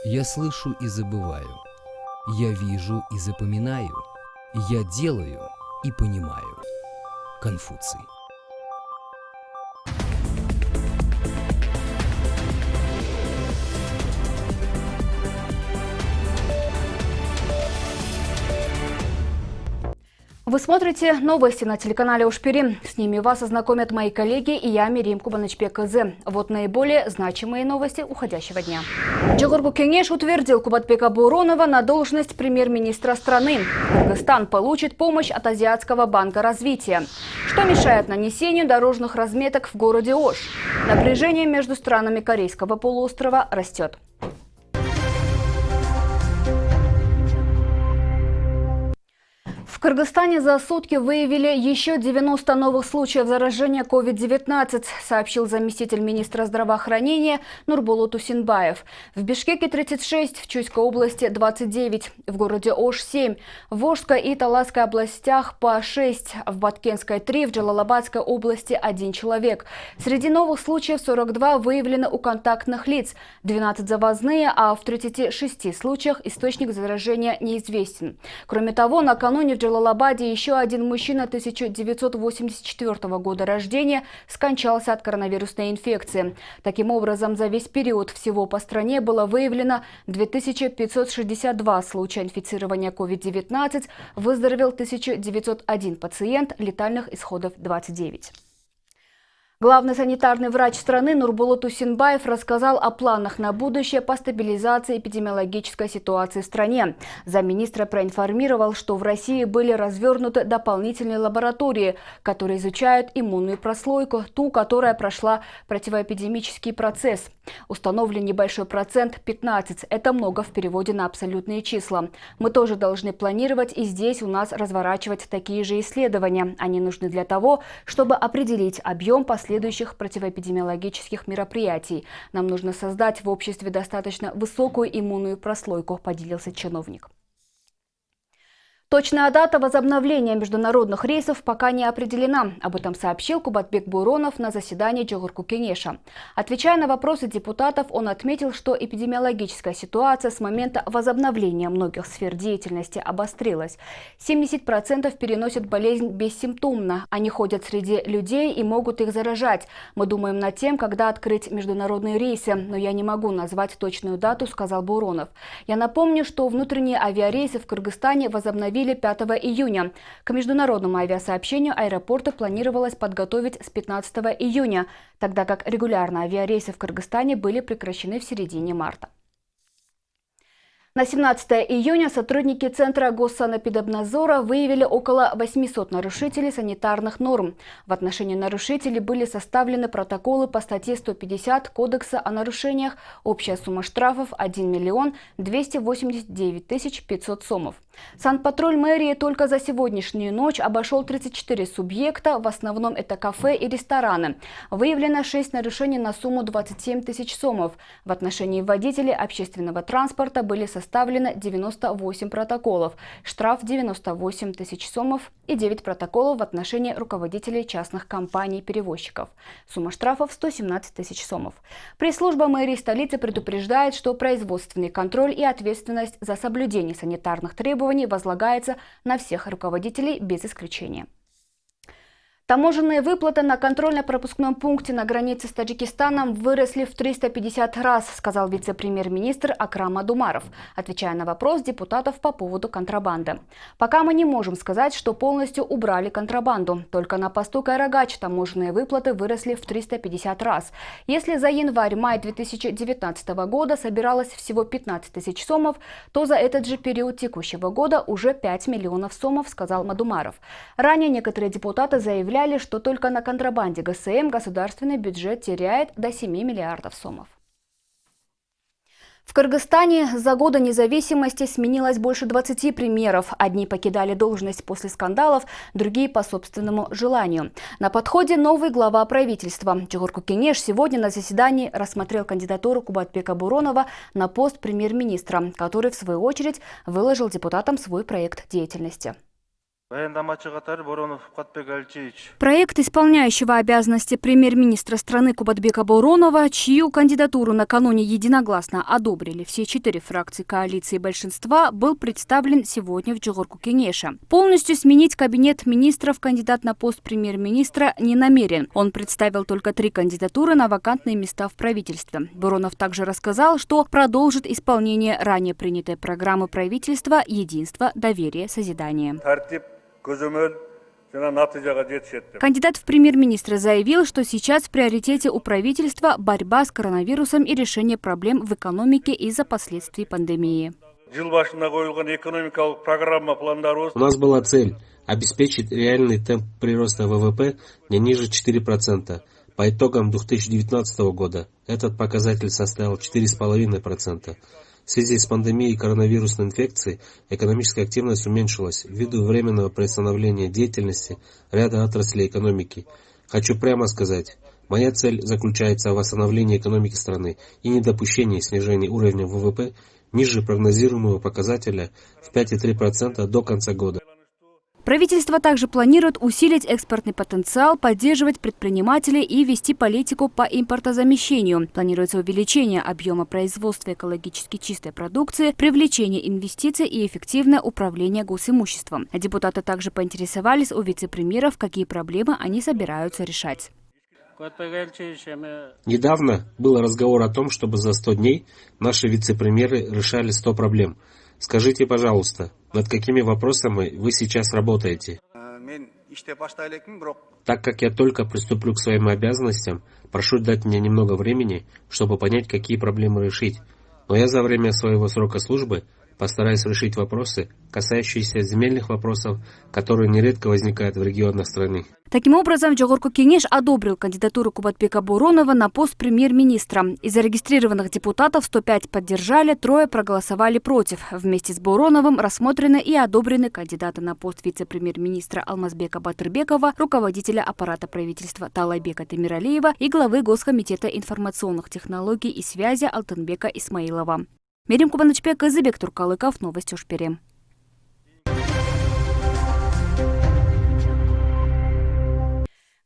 Я слышу и забываю. Я вижу и запоминаю. Я делаю и понимаю. Конфуций. Вы смотрите новости на телеканале Ушпири. С ними вас ознакомят мои коллеги и я, Мирим Кубанычбек-Кызы. Вот наиболее значимые новости уходящего дня. Джогорку Кенеш утвердил Кубатбека Буронова на должность премьер-министра страны. Кыргызстан получит помощь от Азиатского банка развития. Что мешает нанесению дорожных разметок в городе Ош? Напряжение между странами Корейского полуострова растет. В Кыргызстане за сутки выявили еще 90 новых случаев заражения COVID-19, сообщил заместитель министра здравоохранения Нурбулут Усинбаев. В Бишкеке 36, в Чуйской области 29, в городе Ош 7, в Волжской и Таласской областях по 6, в Баткенской 3, в Джалалабадской области 1 человек. Среди новых случаев 42 выявлены у контактных лиц, 12 завозные, а в 36 случаях источник заражения неизвестен. Кроме того, накануне в Джалалабаде еще один мужчина 1984 года рождения скончался от коронавирусной инфекции. Таким образом, за весь период всего по стране было выявлено 2562 случая инфицирования COVID-19, выздоровел 1901 пациент, летальных исходов 29. Главный санитарный врач страны Нурбулут Усинбаев рассказал о планах на будущее по стабилизации эпидемиологической ситуации в стране. Замминистра проинформировал, что в России были развернуты дополнительные лаборатории, которые изучают иммунную прослойку, ту, которая прошла противоэпидемический процесс. Установлен небольшой процент – 15. Это много в переводе на абсолютные числа. Мы тоже должны планировать и здесь у нас разворачивать такие же исследования. Они нужны для того, чтобы определить объем последующих противоэпидемиологических мероприятий. Нам нужно создать в обществе достаточно высокую иммунную прослойку, поделился чиновник. Точная дата возобновления международных рейсов пока не определена. Об этом сообщил Кубатбек Буронов на заседании Джогорку Кенеша. Отвечая на вопросы депутатов, он отметил, что эпидемиологическая ситуация с момента возобновления многих сфер деятельности обострилась. 70% переносят болезнь бессимптомно. Они ходят среди людей и могут их заражать. Мы думаем над тем, когда открыть международные рейсы, но я не могу назвать точную дату, сказал Буронов. Я напомню, что внутренние авиарейсы в Кыргызстане возобновили 5 июня. К международному авиасообщению аэропорты планировалось подготовить с 15 июня, тогда как регулярные авиарейсы в Кыргызстане были прекращены в середине марта. На 17 июня сотрудники Центра Госсанэпидемнадзора выявили около 800 нарушителей санитарных норм. В отношении нарушителей были составлены протоколы по статье 150 Кодекса о нарушениях. Общая сумма штрафов 1 миллион 289 тысяч 500 сомов. Санпатруль мэрии только за сегодняшнюю ночь обошел 34 субъекта, в основном это кафе и рестораны. Выявлено 6 нарушений на сумму 27 тысяч сомов. В отношении водителей общественного транспорта были составлено 98 протоколов, штраф 98 тысяч сомов и 9 протоколов в отношении руководителей частных компаний-перевозчиков. Сумма штрафов 117 тысяч сомов. Пресс-служба мэрии столицы предупреждает, что производственный контроль и ответственность за соблюдение санитарных требований возлагается на всех руководителей без исключения. Таможенные выплаты на контрольно-пропускном пункте на границе с Таджикистаном выросли в 350 раз, сказал вице-премьер-министр Акрам Адумаров, отвечая на вопрос депутатов по поводу контрабанды. Пока мы не можем сказать, что полностью убрали контрабанду. Только на посту Кайрагач таможенные выплаты выросли в 350 раз. Если за январь-май 2019 года собиралось всего 15 тысяч сомов, то за этот же период текущего года уже 5 миллионов сомов, сказал Мадумаров. Ранее некоторые депутаты заявляли, что только на контрабанде ГСМ государственный бюджет теряет до 7 миллиардов сомов. В Кыргызстане за годы независимости сменилось больше 20 премьеров. Одни покидали должность после скандалов, другие по собственному желанию. На подходе новый глава правительства. Джогорку Кенеш сегодня на заседании рассмотрел кандидатуру Кубатбека Буронова на пост премьер-министра, который в свою очередь выложил депутатам свой проект деятельности. Баяндамачы катары Боронов Кубатбек Алчевич. Проект исполняющего обязанности премьер-министра страны Кубатбека Боронова, чью кандидатуру накануне единогласно одобрили все 4 фракции коалиции большинства, был представлен сегодня в Жогорку Кеңеше. Полностью сменить кабинет министров кандидат на пост премьер-министра не намерен. Он представил только 3 кандидатуры на вакантные места в правительстве. Боронов также рассказал, что продолжит исполнение ранее принятой программы правительства «Единство, доверие, созидание». Кандидат в премьер-министры заявил, что сейчас в приоритете у правительства борьба с коронавирусом и решение проблем в экономике из-за последствий пандемии. У нас была цель обеспечить реальный темп прироста ВВП не ниже 4%. По итогам 2019 года этот показатель составил 4,5%. В связи с пандемией коронавирусной инфекции экономическая активность уменьшилась ввиду временного приостановления деятельности ряда отраслей экономики. Хочу прямо сказать, моя цель заключается в восстановлении экономики страны и недопущении снижения уровня ВВП ниже прогнозируемого показателя в 5,3% до конца года. Правительство также планирует усилить экспортный потенциал, поддерживать предпринимателей и вести политику по импортозамещению. Планируется увеличение объема производства экологически чистой продукции, привлечение инвестиций и эффективное управление госимуществом. Депутаты также поинтересовались у вице-премьеров, какие проблемы они собираются решать. Недавно был разговор о том, чтобы за 100 дней наши вице-премьеры решали 100 проблем. Скажите, пожалуйста, над какими вопросами вы сейчас работаете? Так как я только приступлю к своим обязанностям, прошу дать мне немного времени, чтобы понять, какие проблемы решить. Но я за время своего срока службы постараюсь решить вопросы, касающиеся земельных вопросов, которые нередко возникают в регионах страны. Таким образом, Жогорку Кеңеш одобрил кандидатуру Кубатбека Боронова на пост премьер-министра. Из зарегистрированных депутатов 105 поддержали, 3 проголосовали против. Вместе с Бороновым рассмотрены и одобрены кандидаты на пост вице-премьер-министра Алмазбека Батырбекова, руководителя аппарата правительства Талайбека Темиралиева и главы Госкомитета информационных технологий и связи Алтынбека Исмаилова. Мерим Кубанычбек, Изыбек Туркалыков, новости Ушпере.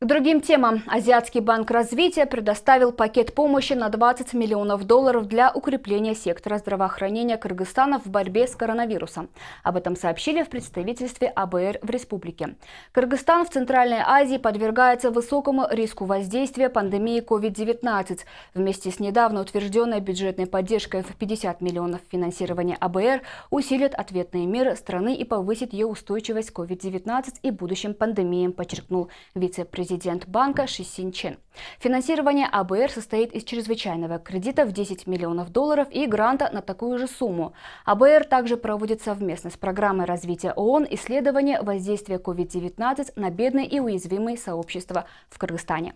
К другим темам. Азиатский банк развития предоставил пакет помощи на $20 миллионов для укрепления сектора здравоохранения Кыргызстана в борьбе с коронавирусом. Об этом сообщили в представительстве АБР в республике. Кыргызстан в Центральной Азии подвергается высокому риску воздействия пандемии COVID-19. Вместе с недавно утвержденной бюджетной поддержкой в 50 миллионов финансирования АБР усилит ответные меры страны и повысит ее устойчивость к COVID-19 и будущим пандемиям, подчеркнул вице-президент банка Ши Синчен. Финансирование АБР состоит из чрезвычайного кредита в $10 миллионов и гранта на такую же сумму. АБР также проводит совместно с программой развития ООН исследования воздействия COVID-19 на бедные и уязвимые сообщества в Кыргызстане.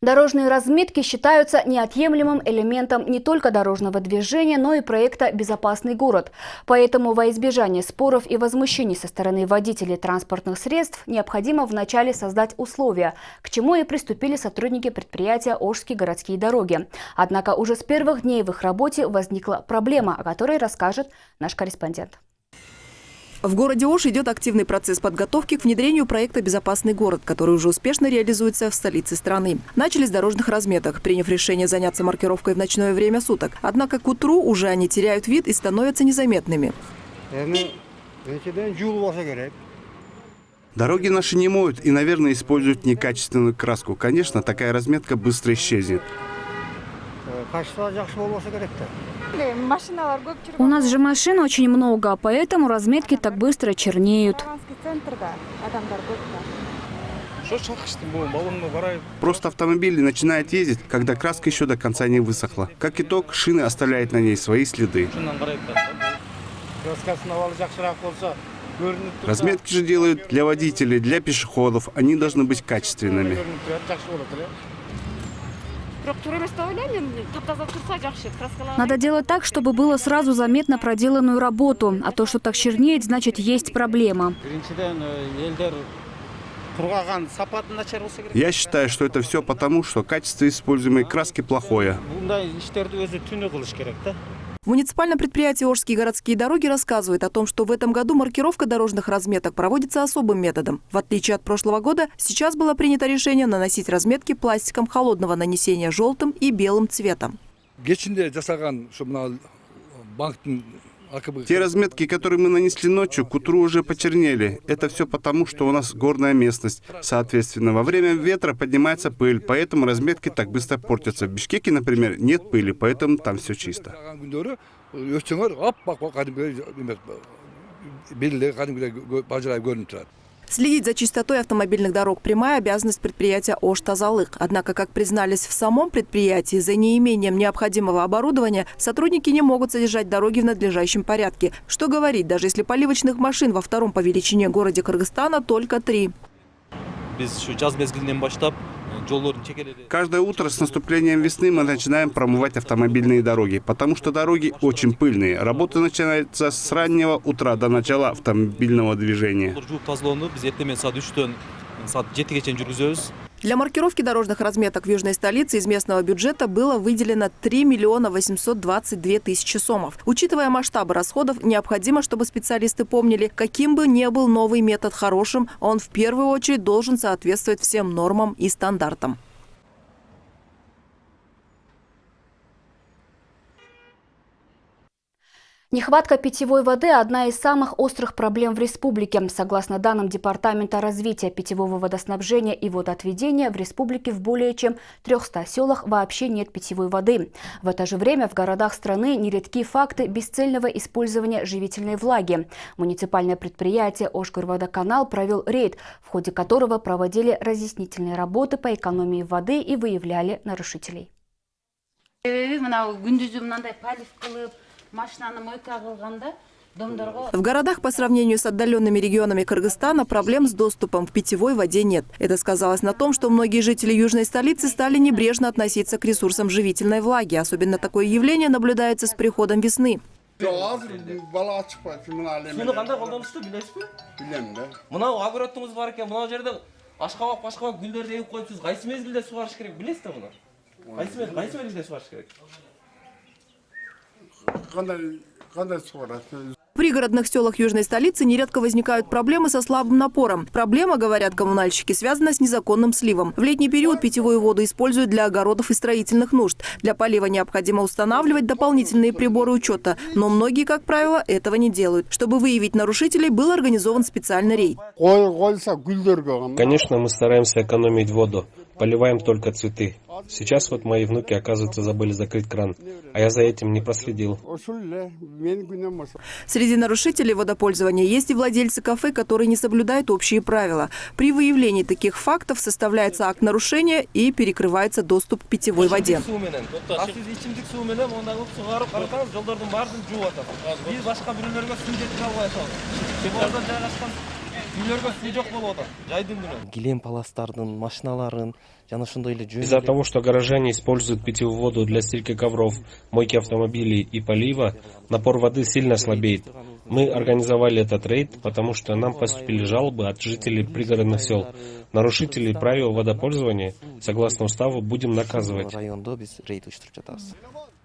Дорожные разметки считаются неотъемлемым элементом не только дорожного движения, но и проекта «Безопасный город». Поэтому во избежание споров и возмущений со стороны водителей транспортных средств необходимо вначале создать условия, к чему и приступили сотрудники предприятия «Ошские городские дороги». Однако уже с первых дней в их работе возникла проблема, о которой расскажет наш корреспондент. В городе Ош идет активный процесс подготовки к внедрению проекта «Безопасный город», который уже успешно реализуется в столице страны. Начали с дорожных разметок, приняв решение заняться маркировкой в ночное время суток. Однако к утру уже они теряют вид и становятся незаметными. Дороги наши не моют и, наверное, используют некачественную краску. Конечно, такая разметка быстро исчезнет. У нас же машин очень много, поэтому разметки так быстро чернеют. Просто автомобиль начинает ездить, когда краска еще до конца не высохла. Как итог, шины оставляют на ней свои следы. Разметки же делают для водителей, для пешеходов. Они должны быть качественными. Надо делать так, чтобы было сразу заметно проделанную работу. А то, что так чернеет, значит, есть проблема. Я считаю, что это все потому, что качество используемой краски плохое. В муниципальном предприятии «Ожские городские дороги» рассказывают о том, что в этом году маркировка дорожных разметок проводится особым методом. В отличие от прошлого года, сейчас было принято решение наносить разметки пластиком холодного нанесения желтым и белым цветом. Те разметки, которые мы нанесли ночью, к утру уже почернели. Это все потому, что у нас горная местность. Соответственно, во время ветра поднимается пыль, поэтому разметки так быстро портятся. В Бишкеке, например, нет пыли, поэтому там все чисто. Следить за чистотой автомобильных дорог – прямая обязанность предприятия «Ош-Тазалык». Однако, как признались в самом предприятии, за неимением необходимого оборудования сотрудники не могут содержать дороги в надлежащем порядке. Что говорить, даже если поливочных машин во втором по величине городе Кыргызстана только 3. Каждое утро с наступлением весны мы начинаем промывать автомобильные дороги, потому что дороги очень пыльные. Работа начинается с раннего утра до начала автомобильного движения. Для маркировки дорожных разметок в южной столице из местного бюджета было выделено 3 миллиона 822 тысячи сомов. Учитывая масштабы расходов, необходимо, чтобы специалисты помнили, каким бы ни был новый метод хорошим, он в первую очередь должен соответствовать всем нормам и стандартам. Нехватка питьевой воды – одна из самых острых проблем в республике. Согласно данным Департамента развития питьевого водоснабжения и водоотведения, в республике в более чем 300 селах вообще нет питьевой воды. В это же время в городах страны нередки факты бесцельного использования живительной влаги. Муниципальное предприятие «Ошгорводоканал» провел рейд, в ходе которого проводили разъяснительные работы по экономии воды и выявляли нарушителей. В городах по сравнению с отдаленными регионами Кыргызстана проблем с доступом к питьевой воде нет. Это сказалось на том, что многие жители южной столицы стали небрежно относиться к ресурсам живительной влаги. Особенно такое явление наблюдается с приходом весны. В пригородных селах южной столицы нередко возникают проблемы со слабым напором. Проблема, говорят коммунальщики, связана с незаконным сливом. В летний период питьевую воду используют для огородов и строительных нужд. Для полива необходимо устанавливать дополнительные приборы учета. Но многие, как правило, этого не делают. Чтобы выявить нарушителей, был организован специальный рейд. Конечно, мы стараемся экономить воду. Поливаем только цветы. Сейчас вот мои внуки, оказывается, забыли закрыть кран, а я за этим не проследил. Среди нарушителей водопользования есть и владельцы кафе, которые не соблюдают общие правила. При выявлении таких фактов составляется акт нарушения и перекрывается доступ к питьевой воде. Из-за того, что горожане используют питьевую воду для стирки ковров, мойки автомобилей и полива, напор воды сильно слабеет. Мы организовали этот рейд, потому что нам поступили жалобы от жителей пригородных сел. Нарушителей правил водопользования, согласно уставу, будем наказывать.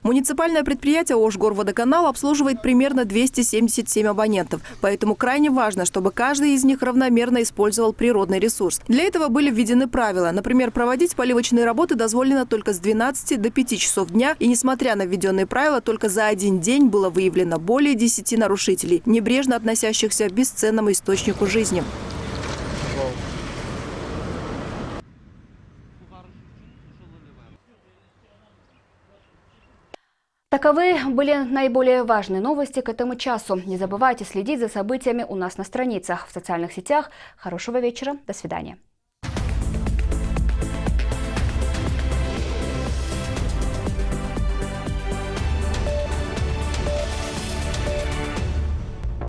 Муниципальное предприятие «Ошгорводоканал» обслуживает примерно 277 абонентов. Поэтому крайне важно, чтобы каждый из них равномерно использовал природный ресурс. Для этого были введены правила. Например, проводить поливочные работы дозволено только с 12 до 5 часов дня. И несмотря на введенные правила, только за один день было выявлено более 10 нарушителей, небрежно относящихся к бесценному источнику жизни. Таковы были наиболее важные новости к этому часу. Не забывайте следить за событиями у нас на страницах, в социальных сетях. Хорошего вечера. До свидания.